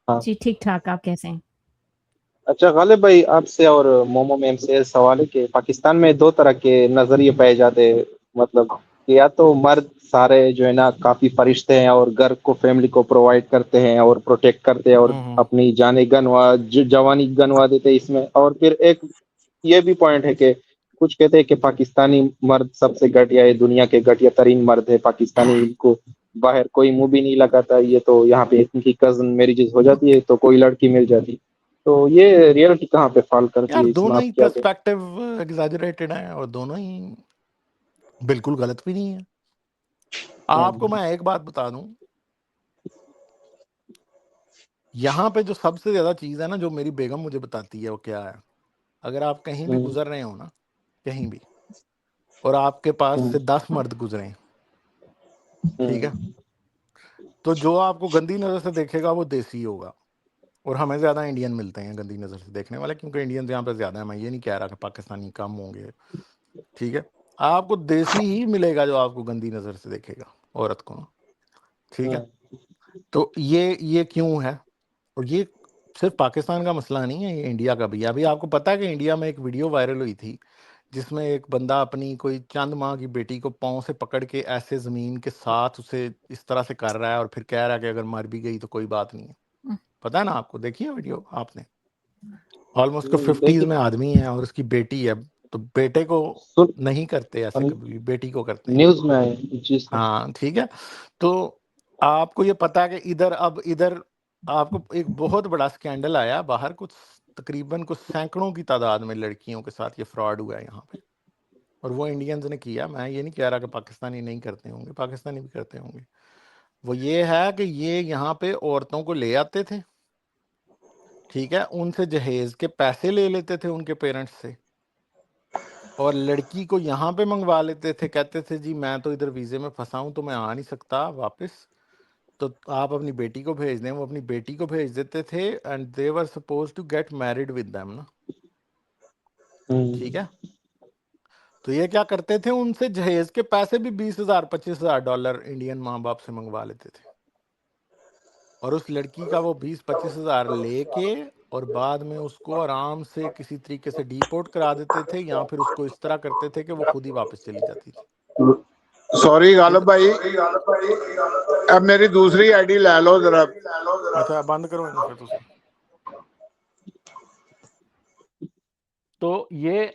ہاں جی ٹھیک ٹھاک، آپ کیسے ہیں؟ اچھا غالب بھائی، آپ سے اور مومو میم سے سوال ہے کہ پاکستان میں دو طرح کے نظریے پائے جاتے ہیں، مطلب کہ یا تو مرد سارے جو ہے نا کافی فرشتے ہیں اور گھر کو فیملی کو پرووائڈ کرتے ہیں اور پروٹیکٹ کرتے ہیں اور اپنی جانیں جوانی گنوا دیتے ہیں اس میں، اور پھر ایک یہ بھی پوائنٹ ہے کہ کچھ کہتے ہیں کہ پاکستانی مرد سب سے گھٹیا ہے، دنیا کے گھٹیا ترین مرد ہے پاکستانی، ان کو باہر کوئی منہ بھی نہیں لگاتا، یہ تو یہاں پہ ان کی کزن میریجز ہو جاتی ہے تو کوئی لڑکی مل جاتی، تو یہ ریئلٹی کہاں پہ فال کرتی یار ہے، اس میں دونوں آپ ہی کیا کہیں؟ پرسپیکٹو ایگزاجریٹڈ ہیں اور دونوں ہی بالکل غلط بھی نہیں ہے. آپ کو میں ایک بات بتا دوں، یہاں پہ جو سب سے زیادہ چیز ہے نا جو میری بیگم مجھے بتاتی ہے وہ کیا ہے، اگر آپ کہیں بھی گزر رہے ہو نا کہیں بھی، اور آپ کے پاس سے 10 مرد گزرے ہیں، ٹھیک ہے، تو جو آپ کو گندی نظر سے دیکھے گا وہ دیسی ہوگا. اور ہمیں زیادہ انڈین ملتے ہیں گندی نظر سے دیکھنے والے، کیونکہ انڈین یہاں پہ زیادہ ہیں. میں یہ نہیں کہہ رہا کہ پاکستانی کم ہوں گے، ٹھیک ہے، آپ کو دیسی ہی ملے گا جو آپ کو گندی نظر سے دیکھے گا عورت کو، ٹھیک ہے. تو یہ کیوں ہے؟ اور یہ صرف پاکستان کا مسئلہ نہیں ہے، یہ انڈیا کا بھی ہے. ابھی آپ کو پتا ہے کہ انڈیا میں ایک ویڈیو وائرل ہوئی تھی جس میں ایک بندہ اپنی کوئی چند ماہ کی بیٹی کو پاؤں سے پکڑ کے ایسے زمین کے ساتھ اسے اس طرح سے کر رہا ہے اور پھر کہہ رہا ہے کہ اگر مر بھی گئی تو کوئی بات نہیں ہے. پتا ہے نا آپ کو؟ دیکھیے ویڈیو آپ نے، آلموسٹ کو 50s دیکھیے میں آدمی ہے اور اس کی بیٹی ہے، تو بیٹے کو نہیں کرتے ایسے کبھی، بیٹی کو کرتے ہیں. نیوز میں آئے جی سر. ہاں ٹھیک ہے. تو آپ کو یہ پتا ہے کہ ادھر آپ کو ایک بہت بڑا سکینڈل آیا باہر، کچھ تقریباً کچھ سینکڑوں کی تعداد میں لڑکیوں کے ساتھ یہ فراڈ ہوا ہے یہاں پہ، اور وہ انڈینز نے کیا. میں یہ نہیں کہہ رہا کہ پاکستانی نہیں کرتے ہوں گے، پاکستانی بھی کرتے ہوں گے. وہ یہ ہے کہ یہ یہاں پہ عورتوں کو لے آتے تھے، ٹھیک ہے، ان سے جہیز کے پیسے لے لیتے تھے ان کے پیرنٹس سے، اور لڑکی کو یہاں پہ منگوا لیتے تھے. کہتے تھے جی میں تو ادھر ویزے میں پھنسا ہوں تو میں آ نہیں سکتا واپس، تو آپ اپنی بیٹی کو بھیج دیں. وہ اپنی بیٹی کو بھیج دیتے تھے and they were supposed to get married with them نا، ٹھیک ہے. تو یہ کیا کرتے تھے، ان سے جہیز کے پیسے بھی $20,000-25,000 انڈین ماں باپ سے منگوا لیتے تھے، اور اس لڑکی کا وہ 20-25 ہزار لے کے اور بعد میں اس کو آرام سے کسی طریقے سے ڈیپورٹ کرا دیتے تھے، یا پھر اس کو اس طرح کرتے تھے کہ وہ خود ہی واپس چلی جاتی تھی. سوری غالب بھائی، اب میری دوسری آئی ڈی لے لو ذرا. اچھا بند کرو انہوں پھر تسی. تو یہ،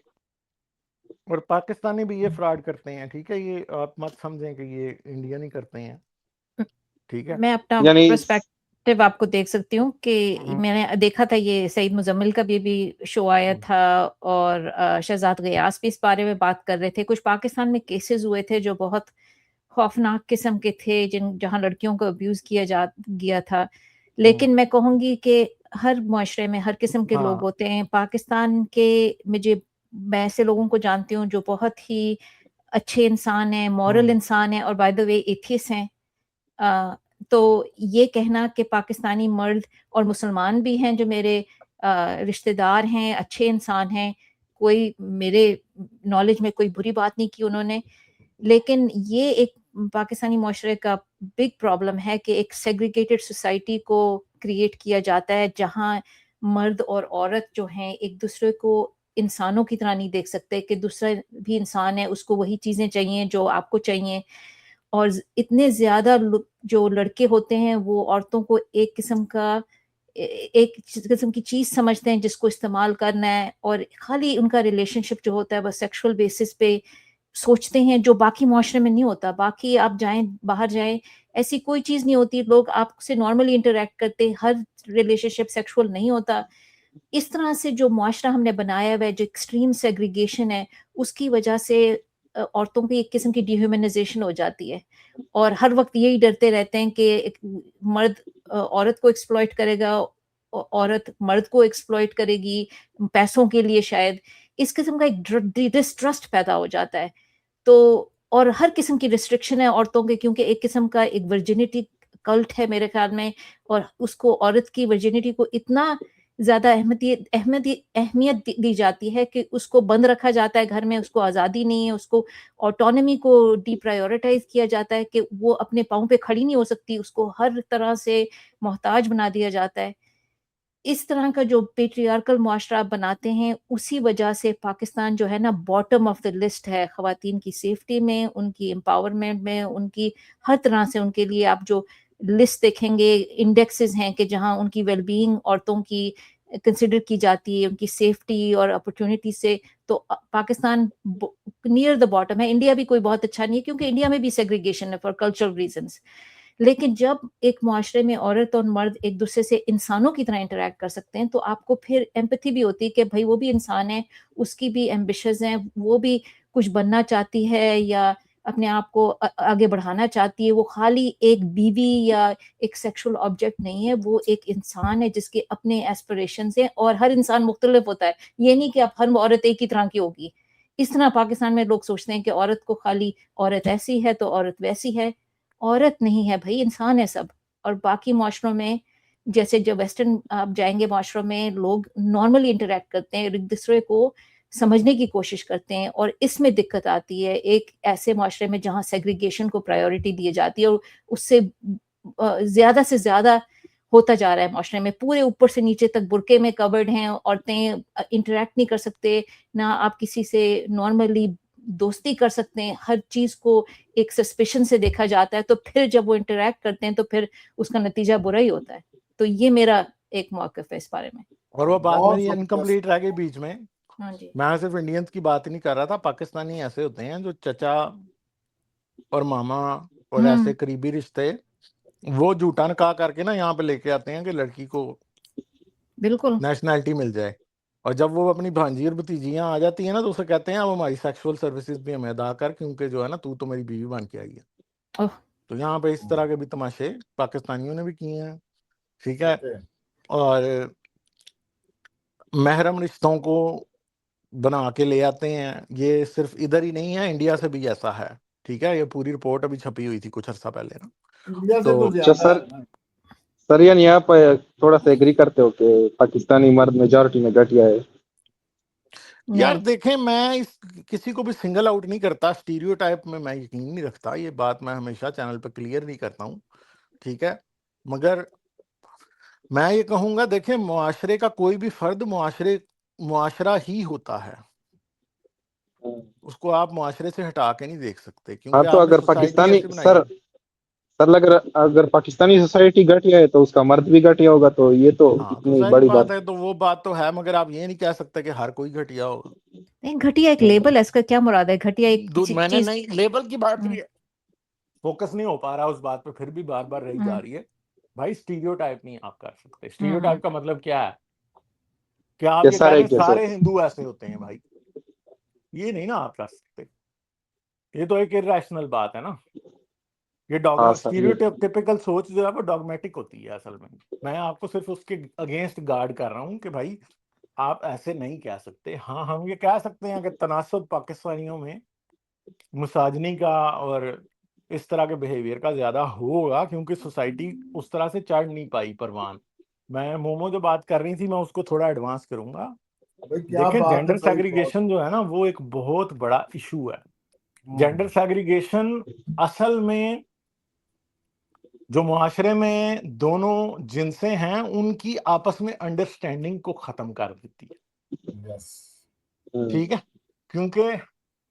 اور پاکستانی بھی یہ فراڈ کرتے ہیں، ٹھیک ہے، یہ آپ مت سمجھیں کہ یہ انڈین ہی کرتے ہیں، ٹھیک ہے. میں اپنا یعنی پرسپیکٹو آپ کو دیکھ سکتی ہوں کہ میں نے دیکھا تھا یہ سعید مزمل کا بھی شو آیا تھا، اور شہزاد غیاث بھی اس بارے میں بات کر رہے تھے. کچھ پاکستان میں کیسز ہوئے تھے جو بہت خوفناک قسم کے تھے، جہاں لڑکیوں کو ابیوز کیا گیا تھا. لیکن میں کہوں گی کہ ہر معاشرے میں ہر قسم کے لوگ ہوتے ہیں. پاکستان کے میں ایسے لوگوں کو جانتی ہوں جو بہت ہی اچھے انسان ہیں، مورل انسان ہیں، اور بائی دا وے ایتھیسٹ ہیں. تو یہ کہنا کہ پاکستانی مرد، اور مسلمان بھی ہیں جو میرے رشتہ دار ہیں، اچھے انسان ہیں، کوئی میرے نالج میں کوئی بری بات نہیں کی انہوں نے، لیکن یہ ایک پاکستانی معاشرے کا بگ پرابلم ہے کہ ایک سیگریگیٹڈ سوسائٹی کو کریٹ کیا جاتا ہے، جہاں مرد اور عورت جو ہیں ایک دوسرے کو انسانوں کی طرح نہیں دیکھ سکتے، کہ دوسرا بھی انسان ہے، اس کو وہی چیزیں چاہیے جو آپ کو چاہیے. اور اتنے زیادہ جو لڑکے ہوتے ہیں وہ عورتوں کو ایک قسم کی چیز سمجھتے ہیں جس کو استعمال کرنا ہے، اور خالی ان کا ریلیشن شپ جو ہوتا ہے وہ سیکشول بیسس پہ سوچتے ہیں، جو باقی معاشرے میں نہیں ہوتا. باقی آپ جائیں، باہر جائیں، ایسی کوئی چیز نہیں ہوتی، لوگ آپ سے نارملی انٹریکٹ کرتے، ہر ریلیشن شپ سیکشول نہیں ہوتا. اس طرح سے جو معاشرہ ہم نے بنایا ہوا ہے، جو ایکسٹریم سیگریگیشن ہے، اس کی وجہ سے عورتوں کی ایک قسم کی ڈی ہیومنائزیشن ہو جاتی ہے، اور ہر وقت یہی ڈرتے رہتے ہیں کہ ایک مرد عورت کو ایکسپلائٹ کرے گا، عورت مرد کو ایکسپلائٹ کرے گی پیسوں کے لیے شاید. اس قسم کا ایک ڈسٹرسٹ پیدا ہو جاتا ہے. تو اور ہر قسم کی ریسٹرکشن ہے عورتوں کے، کیونکہ ایک قسم کا ایک ورجینٹی کلٹ ہے میرے خیال میں، اور اس کو عورت کی ورجینٹی کو اتنا زیادہ اہمیت دی جاتی ہے کہ اس کو بند رکھا جاتا ہے گھر میں، اس کو آزادی نہیں ہے، اس کو آٹونمی کو ڈی پرائیورٹائز کیا جاتا ہے کہ وہ اپنے پاؤں پہ کھڑی نہیں ہو سکتی، اس کو ہر طرح سے محتاج بنا دیا جاتا ہے. اس طرح کا جو پیٹریارکل معاشرہ بناتے ہیں، اسی وجہ سے پاکستان جو ہے نا باٹم آف دا لسٹ ہے خواتین کی سیفٹی میں، ان کی امپاورمنٹ میں، ان کی ہر طرح سے. ان کے لیے آپ جو لسٹ دیکھیں گے، انڈیکسز ہیں کہ جہاں ان کی ویل بینگ عورتوں کی کنسیڈر کی جاتی ہے، ان کی سیفٹی اور اپرچونٹی سے، تو پاکستان نیئر دا باٹم ہے. انڈیا بھی کوئی بہت اچھا نہیں ہے کیونکہ انڈیا میں بھی سیگریگیشن ہے فار کلچرل ریزنس. لیکن جب ایک معاشرے میں عورت اور مرد ایک دوسرے سے انسانوں کی طرح انٹریکٹ کر سکتے ہیں تو آپ کو پھر ایمپتھی بھی ہوتی ہے کہ بھائی وہ بھی انسان ہے، اس کی بھی ایمبیشنز ہیں، وہ بھی کچھ بننا چاہتی ہے یا اپنے آپ کو آگے بڑھانا چاہتی ہے. وہ خالی ایک بیوی یا ایک سیکشل آبجیکٹ نہیں ہے، وہ ایک انسان ہے جس کے اپنے ایسپریشنز ہیں، اور ہر انسان مختلف ہوتا ہے. یہ نہیں کہ اب ہر عورت ایک ہی طرح کی ہوگی. اس طرح پاکستان میں لوگ سوچتے ہیں کہ عورت کو خالی عورت ایسی ہے تو عورت ویسی ہے. عورت نہیں ہے بھائی، انسان ہے سب. اور باقی معاشروں میں جیسے جو ویسٹرن آپ جائیں گے معاشروں میں، لوگ نارملی انٹریکٹ کرتے ہیں، ایک دوسرے کو سمجھنے کی کوشش کرتے ہیں. اور اس میں دقت آتی ہے ایک ایسے معاشرے میں جہاں سیگریگیشن کو پرائیورٹی دی جاتی ہے، اور اس سے زیادہ ہوتا جا رہا ہے معاشرے میں. پورے اوپر سے نیچے تک برقعے میں کورڈ ہیں، عورتیں انٹریکٹ نہیں کر سکتے، نہ آپ کسی سے نارملی دوستی کر سکتے ہیں، ہر چیز کو ایک سسپیشن سے دیکھا جاتا ہے. تو پھر جب وہ انٹریکٹ کرتے ہیں تو پھر اس کا نتیجہ برا ہی ہوتا ہے. تو یہ میرا ایک موقف ہے اس بارے میں. اور وہ بات بہت میری انکمپلیٹ رہ گئی بیچ میں. ہاں جی. میں صرف انڈینز کی بات نہیں کر رہا تھا، پاکستانی ایسے ہوتے ہیں جو چچا اور ماما اور ایسے قریبی رشتے وہ جھوٹا نکاح کر کے نا یہاں پہ لے کے آتے ہیں کہ لڑکی کو بالکل نیشنلٹی مل جائے. اور جب وہ اپنی بھانجی اور بھتیجیاں آ جاتی ہیں نا تو اسے کہتے ہیں اب ہماری سیکشول سروسز بھی ہمیں ادا کر، کیونکہ جو ہے نا تو میری بیوی بن کے آئی ہے. اوہ. تو یہاں پہ اس طرح کے بھی تماشے پاکستانیوں نے بھی کیے ہیں. ٹھیک ہے. اور محرم رشتوں کو بنا کے لے آتے ہیں. یہ صرف ادھر ہی نہیں ہے، انڈیا سے بھی ایسا ہے. ٹھیک ہے. یہ پوری رپورٹ ابھی چھپی ہوئی تھی کچھ عرصہ پہلے نا. انڈیا سے تو تو زیادہ ہے نا. سر یعنی آپ تھوڑا سا ایگری کرتے ہو کہ پاکستانی مرد میجورٹی میں گھٹیا ہے؟ یار نہیں. دیکھیں، میں کسی کو بھی سنگل آؤٹ نہیں کرتا، اسٹیریو ٹائپ میں یقین نہیں رکھتا. یہ بات میں ہمیشہ چینل پہ کلیئر نہیں کرتا ہوں. ٹھیک ہے. مگر میں یہ کہوں گا، دیکھیں معاشرے کا کوئی بھی فرد معاشرہ ہی ہوتا ہے. اس کو آپ معاشرے سے ہٹا کے نہیں دیکھ سکتے، ہاں کیونکہ تو آپ نے اگر سوسائٹی پاکستانی ایسی بنائی ہے. اگر پاکستانی سوسائٹی گھٹیا ہے تو اس کا مرد بھی گھٹیا ہوگا، تو یہ تو ہاں تو اتنی ظاہر بڑی بات بات. ہے، تو وہ بات تو ہے، مگر آپ یہ نہیں کہہ سکتے کہ ہر کوئی گھٹیا ہو. نہیں، گھٹیا ایک لیبل ہے، اس کا کیا مراد ہے؟ گھٹیا ایک میں نے چیز. نہیں لیبل کی بات کی، فوکس نہیں ہو پا رہا اس بات پہ، پھر بھی بار بار رہی جا رہی ہے. بھائی اسٹیریو ٹائپ نہیں آپ کر سکتے. اسٹیریو ٹائپ کا مطلب کیا ہے؟ کہ آپ یہ کہہ سارے دیں ایک جیسے سارے ہندو ایسے ہوتے ہیں. بھائی یہ نہیں نا آپ کر سکتے. یہ تو ایک irrational بات ہے نا. یہ ہاں سر اسٹیریو ٹیپیکل سوچ جو ہے وہ ڈاگمیٹک ہوتی ہے اصل میں. میں آپ کو صرف اس کے اگینسٹ گارڈ کر رہا ہوں کہ بھائی آپ ایسے نہیں کہہ سکتے. ہاں ہم یہ کہہ سکتے ہیں کہ تناسب پاکستانیوں میں مساجنی کا اور اس طرح کے بیہیویئر کا زیادہ ہوگا، کیونکہ سوسائٹی اس طرح سے چڑھ نہیں پائی پروان. میں مومو جو بات کر رہی تھی میں اس کو تھوڑا ایڈوانس کروں گا. دیکھیں جینڈر سیگریگیشن جو ہے نا وہ ایک بہت بڑا ایشو ہے. جینڈر سیگریگیشن اصل میں جو معاشرے میں دونوں جنسیں ہیں ان کی آپس میں انڈرسٹینڈنگ کو ختم کر دیتی ہے. ٹھیک ہے. کیونکہ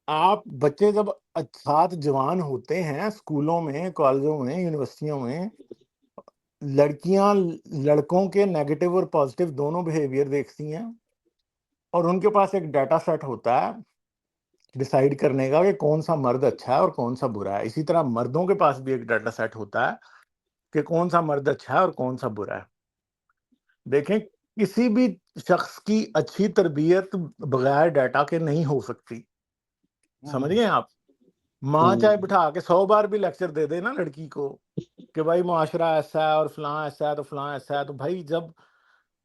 آپ بچے جب ساتھ جوان ہوتے ہیں اسکولوں میں، کالجوں میں، یونیورسٹیوں میں، لڑکیاں لڑکوں کے نیگیٹو اور پازیٹیو دونوں بیہیویئر دیکھتی ہیں، اور ان کے پاس ایک ڈیٹا سیٹ ہوتا ہے ڈیسائیڈ کرنے کا کہ کون سا مرد اچھا ہے اور کون سا برا ہے. اسی طرح مردوں کے پاس بھی ایک ڈیٹا سیٹ ہوتا ہے کہ کون سا مرد اچھا ہے اور کون سا برا ہے. دیکھیں کسی بھی شخص کی اچھی تربیت بغیر ڈیٹا کے نہیں ہو سکتی. سمجھ گئے آپ؟ ماں چاہے بٹھا کے 100 بار بھی لیکچر دے دے نا لڑکی کو کہ بھائی معاشرہ ایسا ہے اور فلاں ایسا ہے تو فلاں ایسا ہے، تو بھائی جب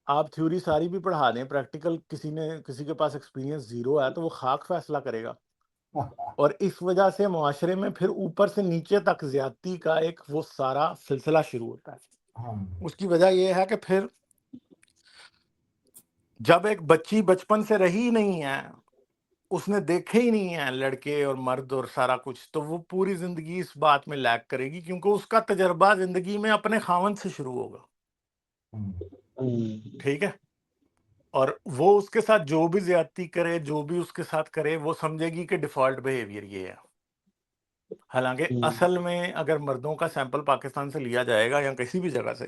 آپ تھیوری ساری بھی پڑھا دیں، پریکٹیکل کسی کے پاس ایکسپیرینس زیرو ہے تو وہ خاک فیصلہ کرے گا. اور اس وجہ سے معاشرے میں پھر اوپر سے نیچے تک زیادتی کا ایک وہ سارا سلسلہ شروع ہوتا ہے. اس کی وجہ یہ ہے کہ پھر جب ایک بچی بچپن سے رہی نہیں ہے، اس نے دیکھے ہی نہیں ہیں لڑکے اور مرد اور سارا کچھ، تو وہ پوری زندگی اس بات میں لیک کرے گی، کیونکہ اس کا تجربہ زندگی میں اپنے خاوند سے شروع ہوگا. ٹھیک ہے، اور وہ اس کے ساتھ جو بھی زیادتی کرے، جو بھی اس کے ساتھ کرے، وہ سمجھے گی کہ ڈیفالٹ بیہیویئر یہ ہے. حالانکہ اصل میں اگر مردوں کا سیمپل پاکستان سے لیا جائے گا یا کسی بھی جگہ سے،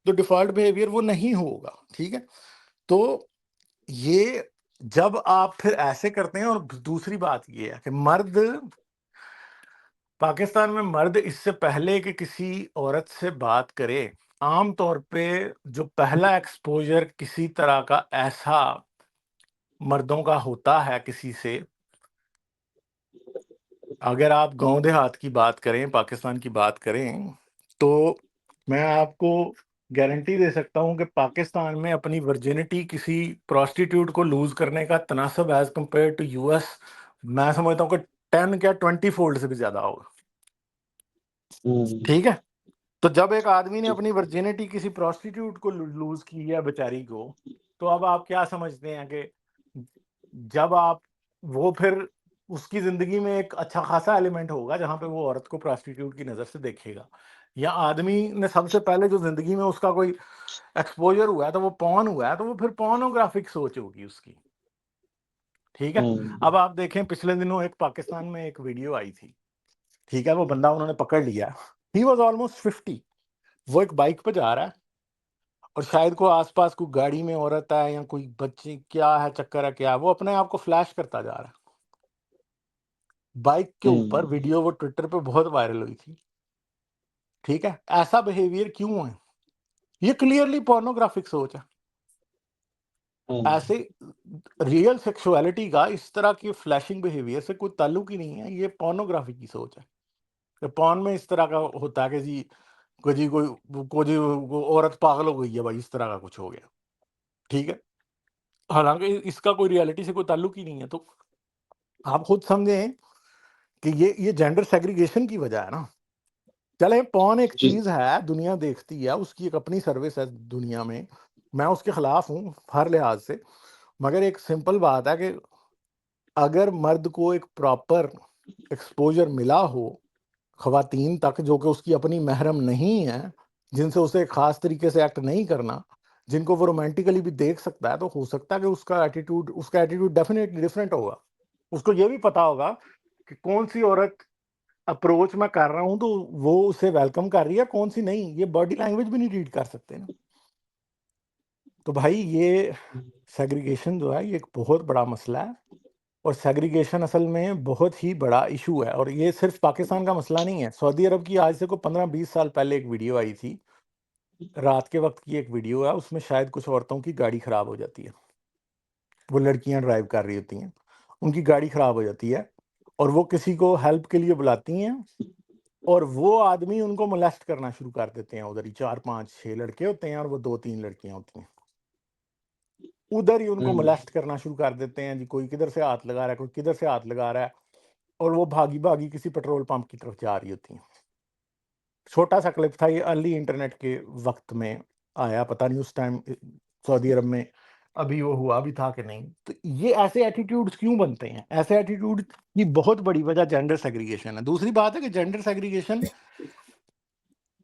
تو ڈیفالٹ بیہیویئر وہ نہیں ہوگا. ٹھیک ہے، تو یہ جب آپ پھر ایسے کرتے ہیں، اور دوسری بات یہ ہے کہ مرد پاکستان میں، مرد اس سے پہلے کہ کسی عورت سے بات کرے، عام طور پہ جو پہلا ایکسپوجر کسی طرح کا ایسا مردوں کا ہوتا ہے کسی سے، اگر آپ گاؤں دیہات کی بات کریں، پاکستان کی بات کریں، تو میں آپ کو گارنٹی دے سکتا ہوں کہ پاکستان میں اپنی ورجنٹی کسی پروسٹیٹیوٹ کو لوز کرنے کا تناسب as compare to U S, میں سمجھتا ہوں کہ 10 یا 20 فولڈ سے بھی زیادہ ہوگا. ٹھیک ہے، تو جب ایک آدمی نے اپنی ورجنٹی کسی پروسٹیٹیوٹ کو لوز کی ہے بیچاری کو، تو اب آپ کیا سمجھتے ہیں کہ جب آپ وہ پھر اس کی زندگی میں ایک اچھا خاصا ایلیمنٹ ہوگا جہاں پہ وہ عورت کو پروسٹیٹیوٹ کی نظر سے دیکھے گا، یا آدمی نے سب سے پہلے جو زندگی میں اس کا کوئی ایکسپوجر ہوا ہے تو وہ پون ہوا ہے، تو وہ پھر پورنوگرافک سوچ ہوگی اس کی. ٹھیک ہے، اب آپ دیکھیں پچھلے دنوں ایک پاکستان میں ایک ویڈیو آئی تھی. ٹھیک ہے، وہ بندہ انہوں نے پکڑ لیا، ہی واز آلموسٹ 50، وہ ایک بائک پہ جا رہا ہے، اور شاید کوئی آس پاس کوئی گاڑی میں عورت ہے یا کوئی بچی، کیا ہے چکر ہے کیا ہے، وہ اپنے آپ کو فلیش کرتا جا رہا ہے بائک کے اوپر. ویڈیو وہ ٹویٹر پہ بہت وائرل ہوئی تھی. ٹھیک ہے، ایسا بیہیویئر کیوں ہے؟ یہ کلیئرلی پورنوگرافک سوچ ہے. ایسے ریئل سیکسولیٹی کا اس طرح کی فلیشنگ بیہیویئر سے کوئی تعلق ہی نہیں ہے، یہ پورنوگرافی کی سوچ ہے. کہ پورن میں اس طرح کا ہوتا ہے کہ جی کوئی عورت پاگل ہو گئی ہے بھائی، اس طرح کا کچھ ہو گیا. ٹھیک ہے، حالانکہ اس کا کوئی ریالٹی سے کوئی تعلق ہی نہیں ہے. تو آپ خود سمجھیں کہ یہ جینڈر سیگریگیشن کی وجہ ہے نا. چلے پون ایک چیز ہے، دنیا دیکھتی ہے، اس کی ایک اپنی سروس ہے دنیا میں، میں اس کے خلاف ہوں ہر لحاظ سے، مگر ایک سمپل بات ہے کہ اگر مرد کو ایک پراپر ایکسپوجر ملا ہو خواتین تک جو کہ اس کی اپنی محرم نہیں ہیں، جن سے اسے خاص طریقے سے ایکٹ نہیں کرنا، جن کو وہ رومانٹیکلی بھی دیکھ سکتا ہے، تو ہو سکتا ہے کہ اس کا ایٹیٹیوڈ ڈیفینیٹلی ڈفرینٹ ہوگا. اس کو یہ بھی پتا ہوگا کہ کون سی عورت اپروچ میں کر رہا ہوں تو وہ اسے ویلکم کر رہی ہے، کون سی نہیں. یہ باڈی لینگویج بھی نہیں ریڈ کر سکتے نا. تو بھائی یہ سیگریگیشن جو ہے یہ ایک بہت بڑا مسئلہ ہے، اور سیگریگیشن اصل میں بہت ہی بڑا ایشو ہے. اور یہ صرف پاکستان کا مسئلہ نہیں ہے. سعودی عرب کی آج سے کوئی 15-20 سال پہلے ایک ویڈیو آئی تھی، رات کے وقت کی ایک ویڈیو ہے، اس میں شاید کچھ عورتوں کی گاڑی خراب ہو جاتی ہے، وہ لڑکیاں ڈرائیو کر رہی ہوتی ہیں، ان کی گاڑی خراب ہو جاتی ہے، اور وہ کسی کو ہیلپ کے لیے بلاتی ہیں، اور وہ آدمی ان کو مولیسٹ کرنا شروع کر دیتے ہیں. ادھر ہی 4-5-6 لڑکے ہوتے ہیں اور وہ 2-3 لڑکیاں ہوتی ہیں، ادھر ہی ان کو مولیسٹ کرنا شروع کر دیتے ہیں. جی کوئی کدھر سے ہاتھ لگا رہا ہے، کوئی کدھر سے ہاتھ لگا رہا ہے، اور وہ بھاگی کسی پیٹرول پمپ کی طرف جا رہی ہوتی ہیں. چھوٹا سا کلپ تھا، یہ ارلی انٹرنیٹ کے وقت میں آیا، پتہ نہیں اس ٹائم سعودی عرب میں ابھی وہ ہوا بھی تھا کہ نہیں. تو یہ ایسے ایٹیٹیوڈز کیوں بنتے ہیں؟ ایسے ایٹیٹیوڈ کی بہت بڑی وجہ جینڈر سیگریگیشن ہے. دوسری بات ہے کہ gender segregation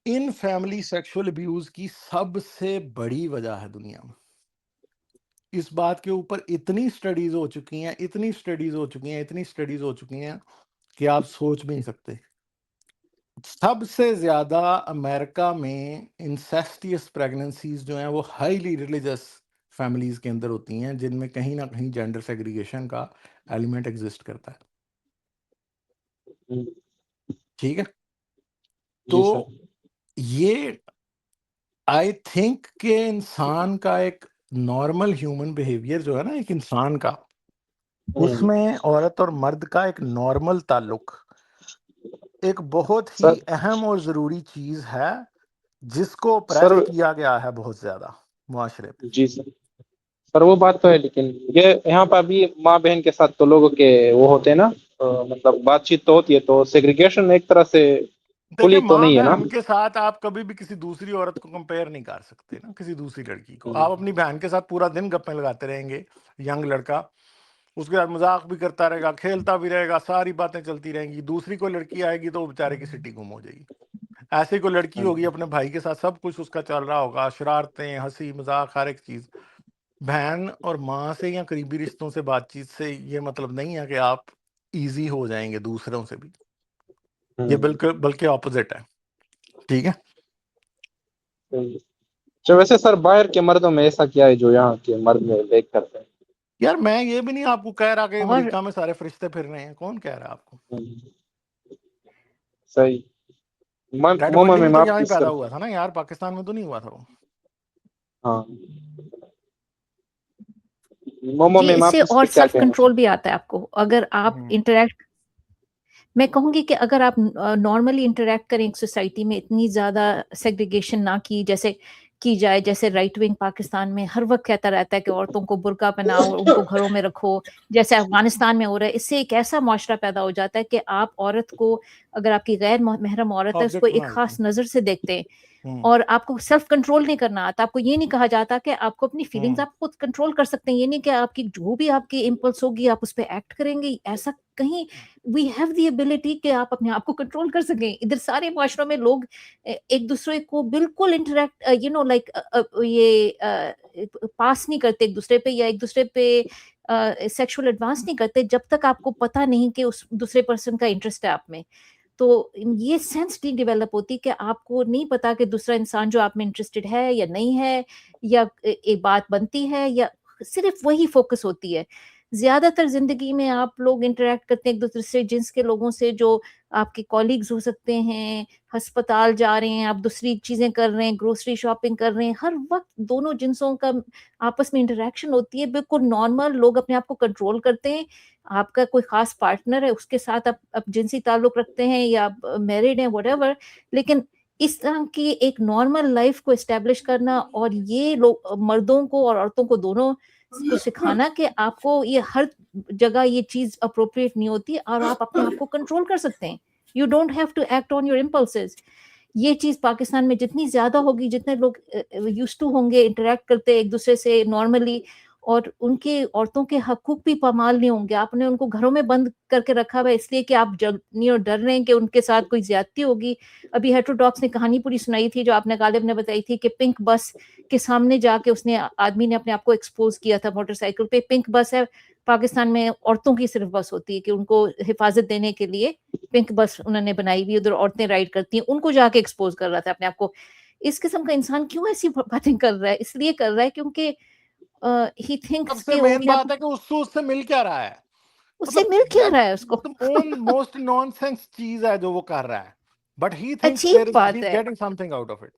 in family sexual abuse کی سب سے بڑی وجہ ہے دنیا میں. اس بات کے اوپر اتنی سٹڈیز ہو چکی ہیں کہ آپ سوچ بھی نہیں سکتے. سب سے زیادہ امریکہ میں انسیسٹیس پریگننسیز جو ہیں وہ ہائیلی ریلیجس فیملیز کے اندر ہوتی ہیں، جن میں کہیں نہ کہیں جینڈر سیگریگیشن کا ایلیمنٹ ایگزسٹ کرتا ہے. ٹھیک ہے، تو یہ آئی تھنک کہ انسان کا ایک نارمل ہیومن بیہیویئر جو ہے نا ایک انسان کا، اس میں عورت اور مرد کا ایک نارمل تعلق ایک بہت ہی اہم اور ضروری چیز ہے، جس کو پریس کیا گیا ہے بہت زیادہ معاشرے پہ. جی سر وہ بات تو ہے، لیکن یہ یہاں پہ ابھی ماں بہن کے ساتھ تو لوگوں کے وہ ہوتے ہیں نا، مطلب بات چیت تو ہوتی ہے، تو سیگریگیشن ایک طرح سے کھلی دیکھیں تو ماں نہیں ہے نا. بہن کے ساتھ آپ کبھی بھی کسی دوسری عورت کو کمپیئر نہیں کر سکتے نا, کسی دوسری لڑکی کو. آپ اپنی بہن کے ساتھ پورا دن گپیں لگاتے رہیں گے, ینگ لڑکا, اس کے ساتھ مذاق بھی کرتا رہے گا, کھیلتا بھی رہے گا, ساری باتیں چلتی رہیں گی. دوسری کوئی لڑکی آئے گی تو وہ بیچارے کی سٹی گم ہو جائے گی. ایسی کوئی لڑکی ہوگی اپنے بھائی کے ساتھ سب کچھ اس کا چل رہا ہوگا, شرارتیں, ہنسی مذاق, ہر ایک چیز. بہن اور ماں سے یا قریبی رشتوں سے بات چیت سے یہ مطلب نہیں ہے کہ آپ ایزی ہو جائیں گے دوسروں سے بھی, یہ بلکہ اپوزٹ ہے. ٹھیک ہے. اچھا ویسے سر باہر کے مردوں میں ایسا کیا ہے جو یہاں کے مرد میں بیک کرتے ہیں؟ یار میں یہ بھی نہیں آپ کو کہہ رہا کہ اور امریکہ میں سارے فرشتے پھر رہے ہیں, کون کہہ رہا ہے آپ کو؟ صحیح. ڈیڈ موما بنڈی بھی میں تو آپ یہاں ہی کس پیدا طرح؟ ہوا تھا نا یار, پاکستان میں تو نہیں ہوا تھا وہ. ہاں موما جی, میں اس آپ سے اس اور پہ کیا سیلف کہنا کنٹرول بھی آتا ہے آپ کو اگر آپ ہوں. انٹریکٹ. میں کہوں گی کہ اگر آپ نارملی انٹریکٹ کریں ایک سوسائٹی میں, اتنی زیادہ سیگریگیشن نہ کی جیسے کی جائے, جیسے رائٹ ونگ پاکستان میں ہر وقت کہتا رہتا ہے کہ عورتوں کو برقع پہناؤ, ان کو گھروں میں رکھو, جیسے افغانستان میں ہو رہا ہے. اس سے ایک ایسا معاشرہ پیدا ہو جاتا ہے کہ آپ عورت کو, اگر آپ کی غیر محرم عورت ہے, اس کو آبجیکٹ ایک بنا دیتے خاص نظر سے دیکھتے ہیں, ہیں. اور آپ کو سیلف کنٹرول نہیں کرنا آتا. آپ کو یہ نہیں کہا جاتا کہ آپ کو اپنی فیلنگز آپ خود کنٹرول کر سکتے ہیں. یہ نہیں کہ آپ کی جو بھی آپ کی امپلس ہوگی آپ اس پہ ایکٹ کریں گے, ایسا کہیں. وی ہیو دی ایبلٹی کہ آپ اپنے آپ کو کنٹرول کر سکیں. ادھر سارے معاشروں میں لوگ ایک دوسرے کو بالکل انٹریکٹ لائک یہ پاس نہیں کرتے ایک دوسرے پہ, یا ایک دوسرے پہ سیکشول ایڈوانس نہیں کرتے جب تک آپ کو پتہ نہیں کہ اس دوسرے پرسن کا انٹرسٹ ہے آپ میں. تو یہ سینس نہیں ڈیولپ ہوتی کہ آپ کو نہیں پتا کہ دوسرا انسان جو آپ میں انٹرسٹڈ ہے یا نہیں ہے, یا ایک بات بنتی ہے, یا صرف وہی فوکس ہوتی ہے. زیادہ تر زندگی میں آپ لوگ انٹریکٹ کرتے ہیں ایک دوسرے سے, جنس کے لوگوں سے جو آپ کے کولیگز ہو سکتے ہیں, ہسپتال جا رہے ہیں آپ, دوسری چیزیں کر رہے ہیں, گروسری شاپنگ کر رہے ہیں, ہر وقت دونوں جنسوں کا آپس میں انٹریکشن ہوتی ہے. بالکل نارمل لوگ اپنے آپ کو کنٹرول کرتے ہیں. آپ کا کوئی خاص پارٹنر ہے, اس کے ساتھ آپ جنسی تعلق رکھتے ہیں یا میرڈ ہیں وٹ ایور, لیکن اس طرح کی ایک نارمل لائف کو اسٹیبلش کرنا, اور یہ لوگ مردوں کو اور عورتوں کو دونوں کو سکھانا کہ آپ کو یہ ہر جگہ یہ چیز اپروپریٹ نہیں ہوتی, اور آپ اپنے آپ کو کنٹرول کر سکتے ہیں. You don't have to act on your impulses. یہ چیز پاکستان میں جتنی زیادہ ہوگی, جتنے لوگ یوز ٹو ہوں گے انٹریکٹ کرتے ایک دوسرے سے نارملی, اور ان کے عورتوں کے حقوق بھی پامال نہیں ہوں گے. آپ نے ان کو گھروں میں بند کر کے رکھا ہوا ہے اس لیے کہ آپ ڈر رہے ہیں کہ ان کے ساتھ کوئی زیادتی ہوگی. ابھی ہیٹروڈاکس نے کہانی پوری سنائی تھی جو آپ نے غالب نے بتائی تھی, کہ پنک بس کے سامنے جا کے اس نے آدمی نے اپنے آپ کو ایکسپوز کیا تھا موٹر سائیکل پہ. پنک بس ہے پاکستان میں, عورتوں کی صرف بس ہوتی ہے کہ ان کو حفاظت دینے کے لیے پنک بس انہوں نے بنائی ہوئی, ادھر عورتیں رائڈ کرتی ہیں, ان کو جا کے ایکسپوز کر رہا تھا اپنے آپ کو. اس قسم کا انسان کیوں ایسی باتیں کر رہا ہے؟ اس لیے کر رہا ہے کیونکہ ہی سب تھنکس سے کہ وہ مین اپنے بات ہے کہ اس سے مل کیا رہا ہے, اس سے مطلب مل کیا رہا ہے اس کو. موسٹ نان سینس چیز ہے جو وہ کر رہا ہے, بٹ ہی تھنکس عجیب بات ہی ہے, getting something out of it.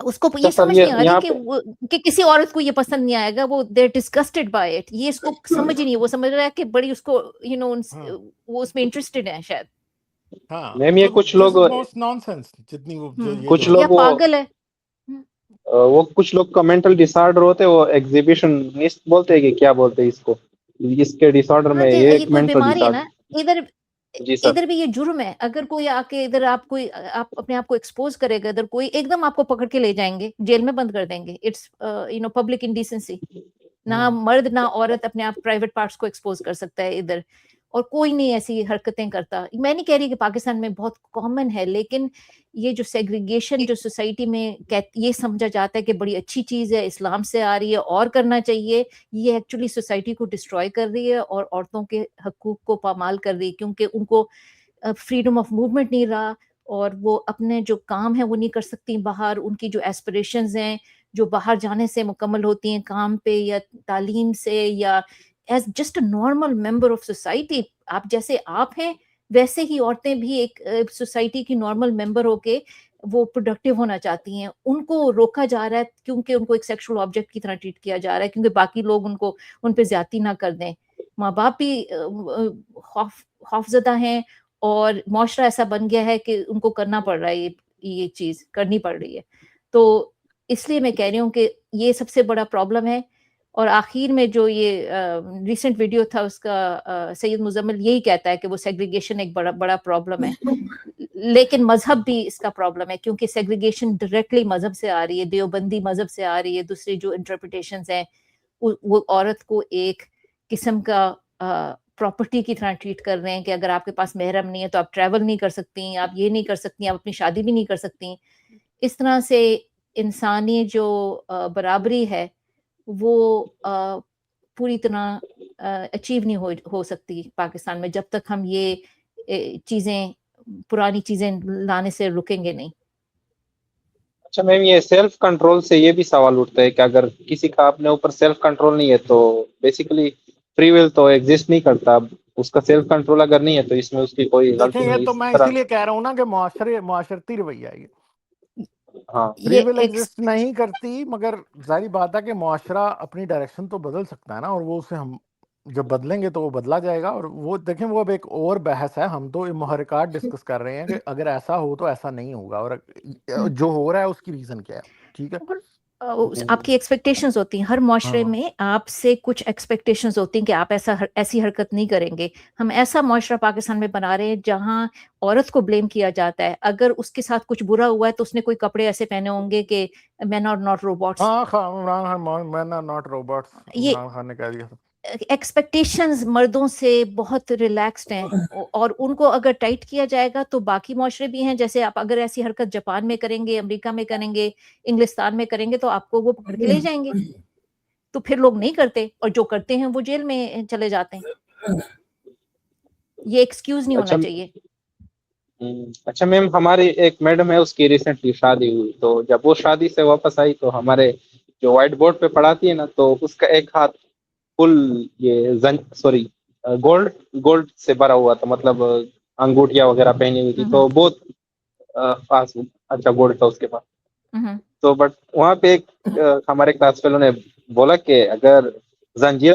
اس کو اچھا یہ سر سمجھ نہیں آ رہی یہاں کہ پہ کہ کسی عورت کو یہ پسند نہیں آئے گا, وہ دے ڈسگسٹڈ بائی اٹ. یہ اس کو سمجھ ہی نہیں, وہ سمجھ رہا ہے کہ بڑی اس کو وہ اس میں انٹرسٹڈ ہے شاید. ہاں میم یہ تو کچھ دس لوگ از موسٹ نان سینس جتنی وہ یہ جو یا لوگ پاگل ہے. کچھ لوگ کا مینٹل ڈس آرڈر ہوتے ہیں, وہ ایگزیبیشنسٹ بولتے ہیں کہ کیا بولتے ہیں اس کو, اس کے ڈس آرڈر ہاں میں جی, یہ یہ ایک کوئی مینٹل ڈس بیماری ہے نا. آرڈر. ادھر جی سر. ادھر بھی یہ جرم ہے. اگر کوئی آ کے ادھر آپ اپنے آپ کو ایکسپوز کرے گا, ادھر کوئی ایک دم آپ کو پکڑ کے لے جائیں گے, جیل میں بند کر دیں گے. It's public indecency. نہ مرد نہ عورت اپنے آپ پرائیویٹ پارٹس کو ایکسپوز کر سکتا ہے ادھر, اور کوئی نہیں ایسی حرکتیں کرتا. میں نہیں کہہ رہی کہ پاکستان میں بہت کامن ہے, لیکن یہ جو سیگریگیشن جو سوسائٹی میں یہ سمجھا جاتا ہے کہ بڑی اچھی چیز ہے, اسلام سے آ رہی ہے اور کرنا چاہیے, یہ ایکچولی سوسائٹی کو ڈسٹروائے کر رہی ہے اور عورتوں کے حقوق کو پامال کر رہی ہے, کیونکہ ان کو فریڈم آف موومنٹ نہیں رہا, اور وہ اپنے جو کام ہے وہ نہیں کر سکتی باہر. ان کی جو ایسپریشنز ہیں جو باہر جانے سے مکمل ہوتی ہیں, کام پہ یا تعلیم سے, یا as just a normal member of society. آپ جیسے آپ ہیں ویسے ہی عورتیں بھی ایک سوسائٹی کی نارمل ممبر ہو کے وہ پروڈکٹیو ہونا چاہتی ہیں. ان کو روکا جا رہا ہے کیونکہ ان کو ایک سیکشل آبجیکٹ کی طرح ٹریٹ کیا جا رہا ہے, کیونکہ باقی لوگ ان پہ زیادتی نہ کر دیں. ماں باپ بھی خوفزدہ ہیں, اور معاشرہ ایسا بن گیا ہے کہ ان کو کرنا پڑ رہا ہے, یہ چیز کرنی پڑ رہی ہے. تو اس لیے میں کہہ رہی ہوں کہ یہ سب سے بڑا پرابلم ہے. اور آخر میں جو یہ ریسنٹ ویڈیو تھا اس کا سید مزمل یہی کہتا ہے کہ وہ سیگریگیشن ایک بڑا پرابلم ہے، لیکن مذہب بھی اس کا پرابلم ہے کیونکہ سیگریگیشن ڈائریکٹلی مذہب سے آ رہی ہے، دیوبندی مذہب سے آ رہی ہے، دوسری جو انٹرپریٹیشنز ہیں وہ عورت کو ایک قسم کا پراپرٹی کی طرح ٹریٹ کر رہے ہیں کہ اگر آپ کے پاس محرم نہیں ہے تو آپ ٹریول نہیں کر سکتی، آپ یہ نہیں کر سکتی، آپ اپنی شادی بھی نہیں کر سکتی. اس طرح سے انسانی جو برابری ہے وہ پوری طرح اچیو نہیں ہو سکتی پاکستان میں جب تک ہم یہ چیزیں پرانی چیزیں لانے سے رکیں گے نہیں. اچھا میم، یہ سیلف کنٹرول سے یہ بھی سوال اٹھتا ہے کہ اگر کسی کا اپنے اوپر سیلف کنٹرول نہیں ہے تو بیسیکلی فری ول تو ایگزسٹ نہیں کرتا. اب اس کا سیلف کنٹرول اگر نہیں ہے تو اس میں اس کی کوئی دیکھیں غلطی یہ نہیں تو اس میں طرح. اسی لیے کہہ رہا ہوں نا کہ معاشرتی رویہ ہے یہ. ہاں فری یہ ول ایگزسٹ نہیں کرتی، مگر ظاہری بات ہے کہ معاشرہ اپنی ڈائریکشن تو بدل سکتا ہے نا، اور وہ اسے ہم جب بدلیں گے تو وہ بدلا جائے گا. اور وہ دیکھیں وہ اب ایک اور بحث ہے، ہم تو محرکات ڈسکس کر رہے ہیں کہ اگر ایسا ہو تو ایسا نہیں ہوگا، اور جو ہو رہا ہے اس کی ریزن کیا ہے. ٹھیک ہے، آپ کی ایکسپیکٹیشنز ہوتی ہیں ہر معاشرے ہاں میں، آپ سے کچھ ایکسپیکٹیشنز ہوتی ہیں کہ آپ ایسی حرکت نہیں کریں گے. ہم ایسا معاشرہ پاکستان میں بنا رہے ہیں جہاں عورت کو بلیم کیا جاتا ہے، اگر اس کے ساتھ کچھ برا ہوا ہے تو اس نے کوئی کپڑے ایسے پہنے ہوں گے کہ مین آر ناٹ روبوٹس. ہاں Imran Khan men are not robots, یہ عمران خان نے کہہ دیا. ایکسپیکٹیشنز مردوں سے بہت ریلیکسڈ ہیں، اور ان کو اگر ٹائٹ کیا جائے گا تو باقی معاشرے بھی ہیں. جیسے آپ اگر ایسی حرکت جاپان میں کریں گے، امریکہ میں کریں گے، انگلستان میں کریں گے تو آپ کو وہ پکڑ کے لے جائیں گے. تو پھر لوگ نہیں کرتے، اور جو کرتے ہیں وہ جیل میں چلے جاتے ہیں. یہ ایکسکیوز نہیں اچھا ہونا چاہیے. اچھا میم، ہماری ایک میڈم ہے، اس کی ریسنٹلی شادی ہوئی، تو جب وہ شادی سے واپس آئی تو ہمارے جو وائٹ بورڈ پہ پڑھاتی ہے نا، تو اس کا ایک ہاتھ فل یہ گولڈ سے بھرا ہوا تھا، مطلب انگوٹھیاں وغیرہ پہنی ہوئی تھی، تو بہت خاص اچھا گولڈ تھا اس کے پاس. تو بٹ وہاں پہ ایک ہمارے کلاس فیلو نے بولا کہ اگر زنجیر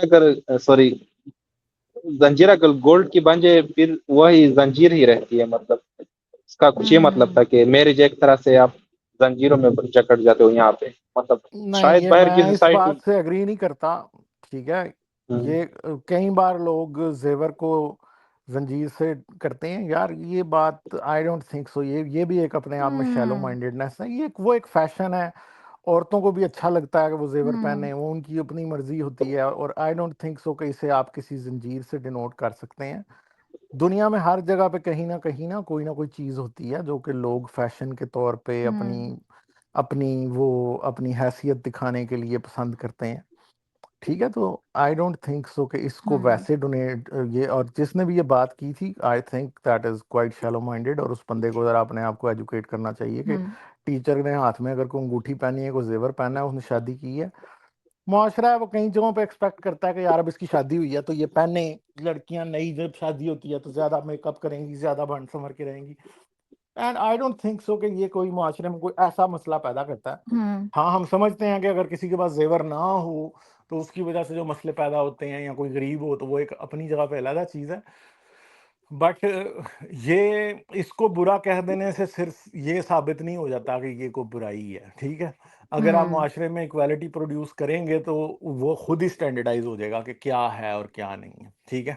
اگر گولڈ کی بن جائے پھر وہی زنجیر ہی رہتی ہے. مطلب اس کا کچھ یہ مطلب تھا کہ میرج ایک طرح سے آپ زنجیروں میں جکڑ جاتے ہو یہاں پہ. مطلب نہیں، شاید یہ باہر کی میں اس سوسائٹی. بات سے اگری نہیں کرتا. ٹھیک ہے، یہ کئی بار لوگ زیور کو زنجیر سے کرتے ہیں یار، یہ بات آئی ڈونٹ تھنک سو. یہ بھی ایک اپنے آپ میں شیلو مائنڈیڈنیس ہے. وہ ایک فیشن ہے، عورتوں کو بھی اچھا لگتا ہے کہ وہ زیور پہنے، وہ ان کی اپنی مرضی ہوتی ہے. اور آئی ڈونٹ تھنک سو کہ اسے آپ کسی زنجیر سے ڈینوٹ کر سکتے ہیں. دنیا میں ہر جگہ پہ کہیں نہ کوئی نہ کوئی چیز ہوتی ہے جو کہ لوگ فیشن کے طور پہ اپنی حیثیت دکھانے کے لیے پسند کرتے ہیں. ٹھیک ہے، تو آئی ڈونٹ تھنک سو کہ اس کو ویسے ڈونیٹ یہ، اور جس نے بھی یہ بات کی تھی I think that is quite shallow minded. اور اس بندے کو ذرا اپنے آپ کو ایجوکیٹ کرنا چاہیے کہ ٹیچر نے ہاتھ میں اگر کوئی انگوٹھی پہنی ہے، کوئی زیور پہنا ہے، اس نے شادی کی ہے. معاشرہ ہے وہ کئی جگہوں پہ ایکسپیکٹ کرتا ہے کہ یار اب اس کی شادی ہوئی ہے تو یہ پہنے. لڑکیاں نئی جب شادی ہوتی ہے تو زیادہ میک اپ کریں گی، زیادہ بن سنور کے رہیں گی. And I don't think so کہ یہ کوئی معاشرے میں کوئی ایسا مسئلہ پیدا کرتا ہے. ہاں ہم سمجھتے ہیں کہ اگر کسی کے پاس زیور نہ ہو تو اس کی وجہ سے جو مسئلے پیدا ہوتے ہیں، یا کوئی غریب ہو تو وہ ایک اپنی جگہ پہ علیحدہ چیز ہے. بٹ یہ اس کو برا کہہ دینے سے صرف یہ ثابت نہیں ہو جاتا کہ یہ کوئی برائی ہے. ٹھیک ہے، اگر آپ معاشرے میں ایکویلٹی پروڈیوس کریں گے تو وہ خود ہی اسٹینڈرڈائز ہو جائے گا کہ کیا ہے اور کیا نہیں ہے. ٹھیک ہے،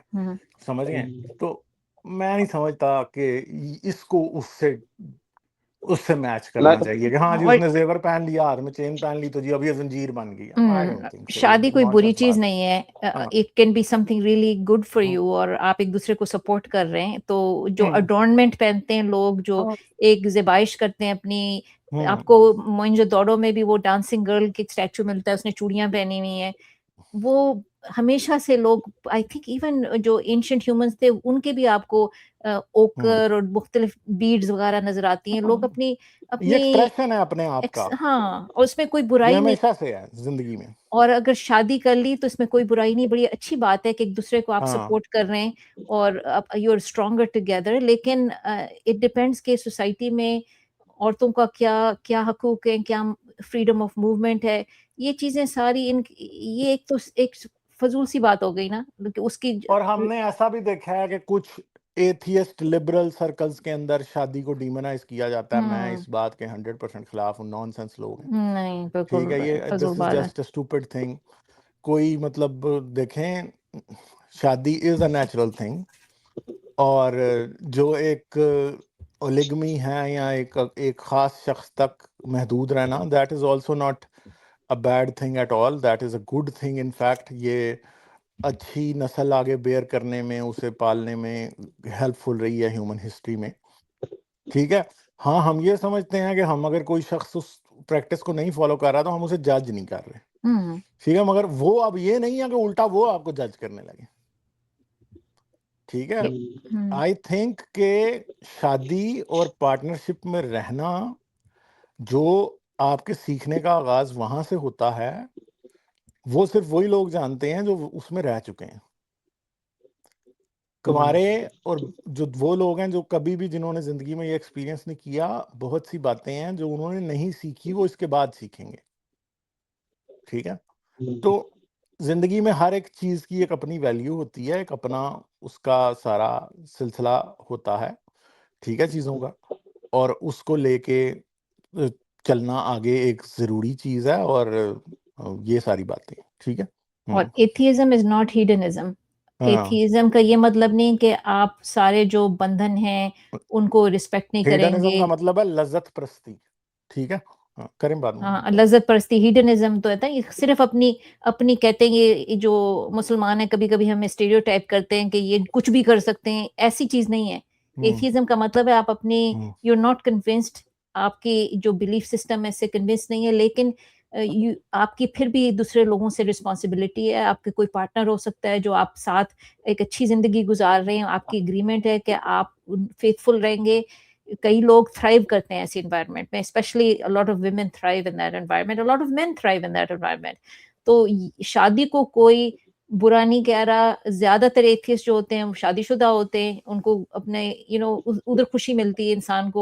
سمجھ گئے. تو میں نہیں سمجھتا کہ اس کو اس سے میچ کرنا چاہیے کہ ہاں جی اس نے زیور پہن لیا، ہاتھ میں چین پہن لی تو جی اب یہ زنجیر بن گئی. I don't think so. شادی کوئی نان بری سنس چیز بات. نہیں ہے. It can be something really good for you, اور آپ ایک دوسرے کو سپورٹ کر رہے ہیں. تو جو اڈورنمنٹ پہنتے ہیں لوگ، جو ایک زیبائش کرتے ہیں اپنی، آپ کو موئنجو دوڑو میں بھی وہ ڈانسنگ گرل کی اسٹیچو ملتا ہے، اس نے چوڑیاں پہنی ہوئی ہیں. وہ ہمیشہ سے لوگ، آئی تھنک ایون جو اینشنٹ ہیومنس تھے ان کے بھی آپ کو اوکر اور مختلف بیڈز وغیرہ نظر آتی ہیں. لوگ یہ ایکسپریشن ہے اپنے آپ کا، ہاں، اور اس میں کوئی یہ برائی نہیں. ہمیشہ سے ہے زندگی میں. اور اگر شادی کر لی تو اس میں کوئی برائی نہیں، بڑی اچھی بات ہے کہ ایک دوسرے کو آپ سپورٹ کر رہے ہیں اور یو آر اسٹرانگر ٹوگیدر. لیکن اٹ ڈپینڈس کہ سوسائٹی میں عورتوں کا کیا حقوق ہیں، کیا فریڈم آف موومنٹ ہے. یہ چیزیں ساری یہ ایک تو ایک فضول سی بات ہو گئی نا کہ اس کی. اور ہم نے ایسا بھی دیکھا ہے کہ کچھ ایتھیسٹ لبرل سرکلز کے اندر شادی کو ڈیمونائز کیا جاتا ہے. میں اس بات کے 100% خلاف ہوں. نان سینس لوگ ہیں. نہیں، ٹھیک بالکل ہے، یہ فضول دس از بات ہے. جسٹ اے اسٹوپڈ تھنگ کوئی مطلب دیکھیں شادی از اے نیچرل تھنگ، اور جو ایک اولیگمی ہے یا ایک خاص شخص تک محدود رہنا، that is also not a bad thing at all, that is a good thing. In fact یہ اچھی نسل آگے بیئر کرنے میں، اسے پالنے میں ہیلپ فل رہی ہے ہیومن ہسٹری میں. ٹھیک ہے. ہاں ہم یہ سمجھتے ہیں کہ ہم اگر کوئی شخص اس پریکٹس کو نہیں فالو کر رہا تو ہم اسے جج نہیں کر رہے. ٹھیک ہے. مگر وہ اب یہ نہیں ہے کہ الٹا وہ آپ کو جج کرنے لگے. ٹھیک ہے. آئی تھنک کہ شادی اور پارٹنرشپ میں رہنا، جو آپ کے سیکھنے کا آغاز وہاں سے ہوتا ہے، وہ صرف وہی لوگ جانتے ہیں جو اس میں رہ چکے ہیں. کمارے اور جو وہ لوگ ہیں جو کبھی بھی، جنہوں نے زندگی میں یہ ایکسپیرینس نہیں کیا، بہت سی باتیں ہیں جو انہوں نے نہیں سیکھی وہ اس کے بعد سیکھیں گے. ٹھیک ہے. تو زندگی میں ہر ایک چیز کی ایک اپنی ویلیو ہوتی ہے، ایک اپنا اس کا سارا سلسلہ ہوتا ہے. ٹھیک ہے. چیزوں کا، اور اس کو لے کے چلنا آگے ایک ضروری چیز ہے، اور یہ ساری باتیں. ٹھیک ہے. اور ایتھیزم از ناٹ ہیڈنزم. ایتھیزم کا یہ مطلب نہیں کہ آپ سارے جو بندھن ہیں ان کو رسپیکٹ نہیں کریں ہیڈنزم گے. کا مطلب ہے لذت پرستی. ٹھیک ہے. کریں بات. ہاں، لذت پرستی. ہیڈنزم تو ہے یہ صرف اپنی کہتے ہیں. یہ جو مسلمان ہیں کبھی کبھی ہم اسٹیریو ٹائپ کرتے ہیں کہ یہ کچھ بھی کر سکتے ہیں، ایسی چیز نہیں ہے. ایتھیزم کا مطلب ہے آپ اپنی یو آر ناٹ کنونسڈ، آپ کی جو بلیف سسٹم ہے اس سے کنونس نہیں ہے، لیکن آپ کی پھر بھی دوسرے لوگوں سے رسپانسبلٹی ہے. آپ کے کوئی پارٹنر ہو سکتا ہے جو آپ ساتھ ایک اچھی زندگی گزار رہے ہیں، آپ کی اگریمنٹ ہے کہ آپ فیتھ فل رہیں گے. کئی لوگ تھرائیو کرتے ہیں ایسی انوائرمنٹ میں، especially a lot of women thrive in that environment, a lot of men thrive in that environment. تو شادی کو کوئی برا نہیں کہہ رہا. زیادہ تر ایتھیسٹ جو ہوتے ہیں وہ شادی شدہ ہوتے ہیں، ان کو اپنے ادھر خوشی ملتی ہے انسان کو.